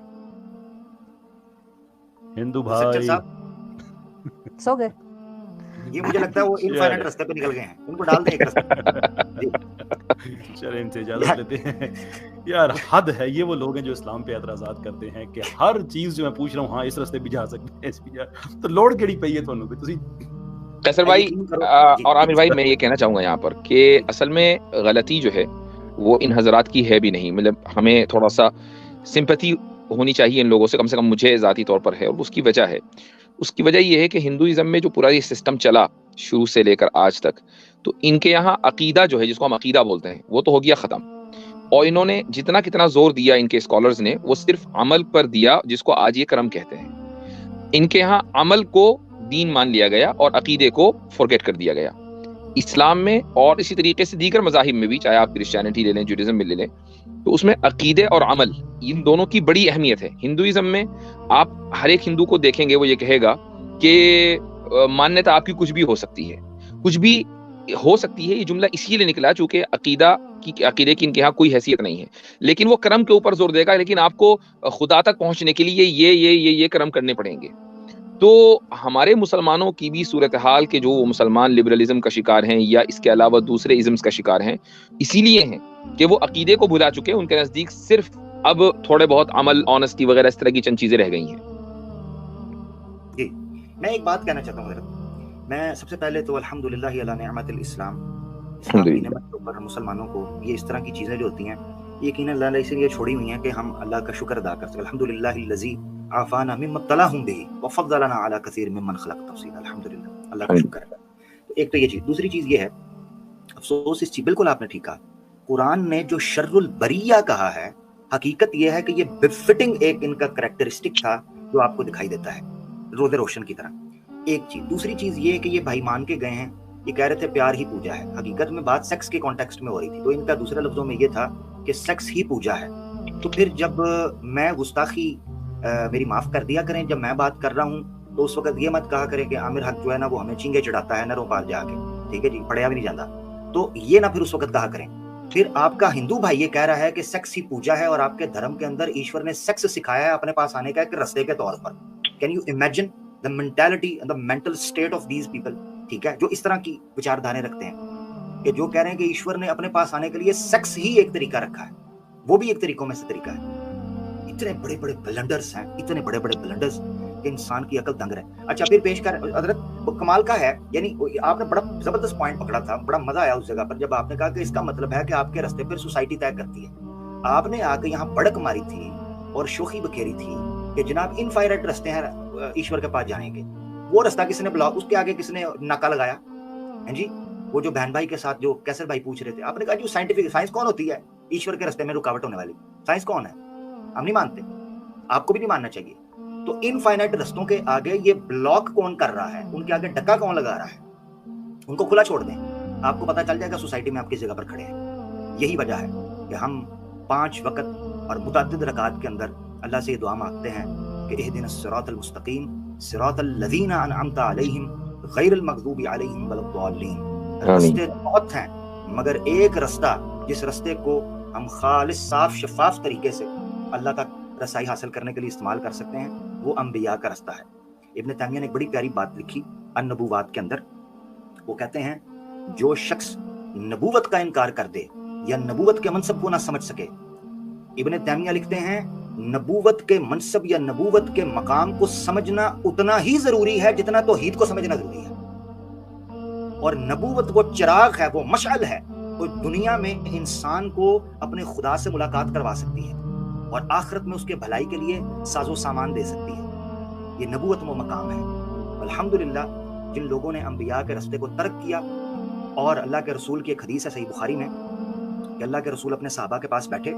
हिंदू तो सज्जन भाई साहब सो गए। ये मुझे लगता है वो इनफाइनाइट रास्ते पे निकल गए हैं, इनको डाल दें एक रास्ते। चलो इनसे इजाजत लेते हैं यार। हद है, ये वो लोग हैं जो इस्लाम पे एतराजात करते हैं कि हर चीज जो मैं पूछ रहा हूँ, हाँ इस रास्ते भी जा सकते हैं, इस भी जा, तो लोड़ केड़ी पई है ਤੁਹਾਨੂੰ ਵੀ ਤੁਸੀਂ कैसर भाई और आमिर भाई, मैं ये कहना चाहूंगा यहाँ पर कि असल में गलती जो है वो इन हजरात की है भी नहीं। मतलब हमें थोड़ा सा सिंपैथी होनी चाहिए इन लोगों से कम मुझे ज़ाती तौर पर है। और उसकी वजह ये है कि हिंदुइज्म में जो पूरा ये सिस्टम चला शुरू से लेकर आज तक, तो इनके यहाँ अकीदा जो है, जिसको हम अकीदा बोलते हैं, वो तो हो गया ख़त्म। और इन्होंने जितना कितना जोर दिया इनके स्कॉलर्स ने, वो सिर्फ अमल पर दिया, जिसको आज ये कर्म कहते हैं। इनके यहाँ अमल को दीन मान लिया गया और अकीदे को फॉरगेट कर दिया गया। इस्लाम में और इसी तरीके से दीगर मज़ाहिब में भी, चाहे आप क्रिश्चियनिटी ले लें, जूडाइज्म में ले लें, तो उसमें अकीदे और अमल, इन दोनों की बड़ी अहमियत है। हिंदुइज्म में आप हर एक हिंदू को देखेंगे, वो ये कहेगा कि मान्यता आपकी कुछ भी हो सकती है, कुछ भी हो सकती है। ये जुमला इसीलिए निकला चूंकि अकीदे की इनके यहाँ कोई हैसियत नहीं है। लेकिन वो कर्म के ऊपर जोर देगा, लेकिन आपको खुदा तक पहुंचने के लिए ये कर्म करने पड़ेंगे। तो हमारे मुसलमानों की भी सूरत हाल के जो मुसलमान लिबरलिज्म का शिकार हैं या इसके अलावा दूसरे इज़म्स का शिकार हैं, इसीलिए हैं कि वो अकीदे को भुला चुके हैं। उनके नज़दीक सिर्फ अब थोड़े बहुत अमल, ऑनेस्टी वगैरह इस तरह की चंद चीज़ें रह गई हैं। जी, मैं एक बात कहना चाहता हूँ। मैं सबसे पहले तो अल्हम्दुलिल्लाह अला निअमतिल इस्लाम की नेमत के ऊपर मुसलमानों को ये इस तरह की चीज़ें जो होती हैं, यकीनन अल्लाह ने इसलिए छोड़ी हुई हैं कि हम अल्लाह का शुक्र अदा कर सकें। अल्हम्दुलिल्लाहिल्लज़ी आफाना मिम्मा तलाहुम बिही व फद्दलना अला कसीर मिम्मन खलक तफसीला। अल्हम्दुलिल्लाह, अल्लाह का शुक्र है। तो एक तो ये चीज़। दूसरी चीज़ ये है, अफसोस इस चीज़, बिल्कुल आपने ठीक कहा, कुरान ने जो शर्रुल बरिया कहा है, हकीकत ये है कि ये बिफिटिंग एक इनका करैक्टरिस्टिक था जो आपको दिखाई देता है रोज़े रोशन की तरह। एक चीज़। दूसरी चीज़ ये कि ये भाई मान के गए हैं, ये कह रहे थे प्यार ही पूजा है। हकीकत में बात सेक्स के कॉन्टेक्स्ट में हो रही थी, तो इनका दूसरे लफ्जों में ये था कि सेक्स ही पूजा है। तो फिर जब मैं गुस्ताखी मेरी माफ कर दिया करें, जब मैं बात कर रहा हूँ तो उस वक्त ये मत कहा करें कि आमिर हक जो है ना वो हमें चींगे चढ़ाता है नरों पार जाके, ठीक है जी, पढ़िया भी नहीं जाता, तो ये ना फिर उस वक्त कहा करें। फिर आपका हिंदू भाई ये कह रहा है कि सेक्स ही पूजा है और आपके धर्म के अंदर ईश्वर ने सेक्स सिखाया है अपने पास आने का एक रस्ते के तौर पर। Can you imagine the mentality and the mental state of these people, ठीक है, जो इस तरह की विचारधाराएं रखते हैं कि जो कह रहे हैं कि ईश्वर ने अपने पास आने के लिए सेक्स ही एक तरीका रखा है, वो भी एक तरीकों में से तरीका है। इतने बड़े बड़े ब्लंडर्स हैं, इतने बड़े बड़े ब्लंडर्स कि इंसान की अकल दंग रहे। अच्छा, फिर पेश कर हजरत, वो कमाल का है, यानी आपने बड़ा जबरदस्त पॉइंट पकड़ा था, बड़ा मजा आया उस जगह पर जब आपने कहा कि इसका मतलब है कि आपके रास्ते पर सोसाइटी तय करती है। आपने आके यहाँ बड़क मारी थी और शोखी बखेरी थी कि जनाब इनफाइनाइट रास्ते हैं ईश्वर के पास जाने के। वो रास्ता किसने ब्लॉक, उसके आगे किसने नाका लगाया है जी? वो जो बहन भाई के साथ जो कैसर भाई पूछ रहे थे, आपने कहा जी साइंटिफिक साइंस कौन होती है ईश्वर के रास्ते में रुकावट होने वाली? साइंस कौन है? हम नहीं मानते, आपको भी नहीं मानना चाहिए। तो इनफाइनाइट रास्तों के आगे ये ब्लॉक कौन कर रहा है, उनके आगे डक्का कौन लगा रहा है? उनको खुला छोड़ दें, आपको पता चल जाएगा सोसाइटी में आप किस जगह पर खड़े हैं। यही वजह है कि हम 5 वक्त और मुतअद्दिद रकात के अंदर अल्लाह से ये दुआ मांगते हैं कि इहदिनस सिरातल मुस्तकीम सिरातल लज़ीना अनअमता अलैहिम गैरिल मग़ज़ूबि अलैहिम वलद्दाल्लीन। रास्ते बहुत हैं, मगर एक रास्ता जिस रास्ते को हम खालिस साफ शफाफ तरीके से अल्लाह तक रसाई हासिल करने के लिए इस्तेमाल कर सकते हैं, वो अंबिया का रास्ता है। इब्न तैमिया ने एक बड़ी प्यारी बात लिखी अन-नबुव्वात के अंदर। वो कहते हैं जो शख्स नबूवत का इनकार कर दे या नबूवत के मनसब को ना समझ सके, इब्न तैमिया लिखते हैं नबूवत के मनसब या नबूवत के मकाम को समझना उतना ही जरूरी है जितना तौहीद को समझना जरूरी है। और नबूवत वो चिराग है, वो मशअल है, वो दुनिया में इंसान को अपने खुदा से मुलाकात करवा सकती है और आखिरत में उसके भलाई के लिए साजो सामान दे सकती है। ये नबूवत वो मकाम है। अल्हम्दुलिल्लाह, जिन लोगों ने अंबिया के रास्ते को तर्क किया, और अल्लाह के रसूल की एक हदीस है सही बुखारी में कि अल्लाह के रसूल अपने सहाबा के पास बैठे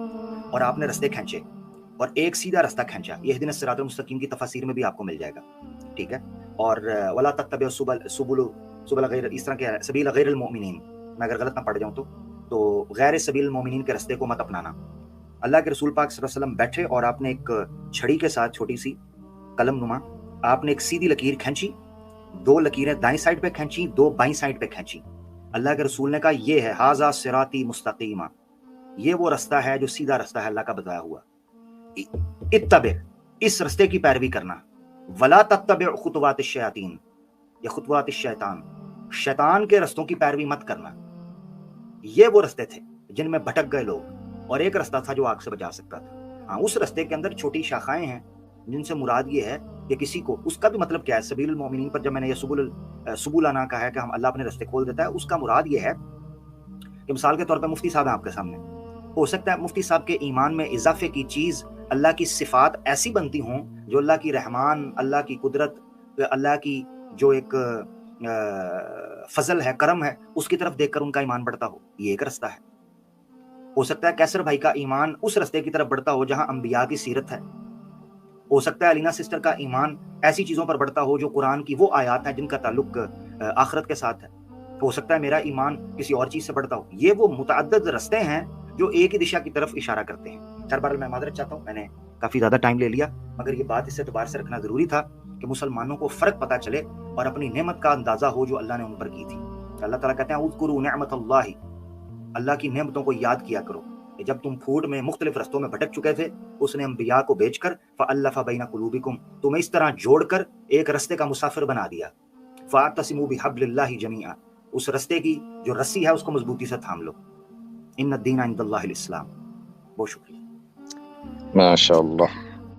और आपने रास्ते खींचे और एक सीधा रास्ता खींचा। ये इहदिनस सिरातल मुस्तकीम की तफसीर में भी आपको मिल जाएगा, ठीक है। और वला तत्तबिउ सुबुल गैर, इस तरह के सबील गैरिल मोमिनीन, मैं अगर गलत ना पढ़ जाऊं तो गैर सबील मोमिनीन के रास्ते को मत अपनाना। अल्लाह के रसूल पाक सल्लल्लाहु अलैहि वसल्लम बैठे और आपने एक छड़ी के साथ छोटी सी कलम नुमा आपने एक सीधी लकीर खींची, 2 लकीरें दाएं साइड पे खींची, 2 बाईं साइड पे खींची। अल्लाह के रसूल ने कहा ये है हाजा सिराती मुस्तकीमा, ये वो रास्ता है जो सीधा रास्ता है अल्लाह का बताया हुआ। इत्तबे, इस रास्ते की पैरवी करना। वला तत्तबिउ खुतवात शयातीन या खुतवात शैतान, शैतान के रस्तों की पैरवी मत करना। ये वो रस्ते थे जिनमें भटक गए लोग, और एक रास्ता था जो आग से बचा सकता था। हाँ, उस रास्ते के अंदर छोटी शाखाएं हैं जिनसे मुराद ये है कि किसी को, उसका भी मतलब क्या है, सबील मोमिनीन पर जब मैंने ये सुबुल आना कहा है कि हम अल्लाह अपने रास्ते खोल देता है, उसका मुराद ये है कि मिसाल के तौर पे मुफ्ती साहब हैं आपके सामने, हो सकता है मुफ्ती साहब के ईमान में इजाफे की चीज, अल्लाह की सिफात ऐसी बनती हों जो अल्लाह की रहमान, अल्लाह की कुदरत, अल्लाह की जो एक फजल है, करम है, उसकी तरफ देखकर उनका ईमान बढ़ता हो। ये एक रास्ता है। हो सकता है कैसर भाई का ईमान उस रास्ते की तरफ बढ़ता हो जहां अंबिया की सीरत है। हो सकता है अलीना सिस्टर का ईमान ऐसी चीजों पर बढ़ता हो जो कुरान की वो आयत है जिनका ताल्लुक आखिरत के साथ है। हो सकता है मेरा ईमान किसी और चीज से बढ़ता हो। ये वो मुतअद्दिद रास्ते हैं जो एक ही दिशा की तरफ इशारा करते हैं। खैर बहरहाल मैं मादरत चाहता हूँ, मैंने काफी ज्यादा टाइम ले लिया, मगर ये बात इस एतबार से रखना जरूरी था कि मुसलमानों को फर्क पता चले और अपनी नेमत का अंदाजा हो जो अल्लाह ने उन पर की थी। अल्लाह ताला कहते हैं उज़कुरू निअमतल्लाहि, अल्लाह की नेमतों को याद किया करो। जब तुम फूड में मुख्तलिफ रस्तों में भटक चुके थे, उसने अंबिया को बेचकर फ़अल्लफ़ बैना कुलूबिकुम, तुम्हें इस तरह जोड़कर एक रस्ते का मुसाफिर बना दिया। फ़अतसिमू बिहब्लिल्लाहि जमीआ, उस रस्ते की जो रस्सी है उसको मजबूती से थाम लो। इन्नद दीन इंदल्लाहिल इस्लाम। बहुत शुक्रिया। माशाअल्लाह।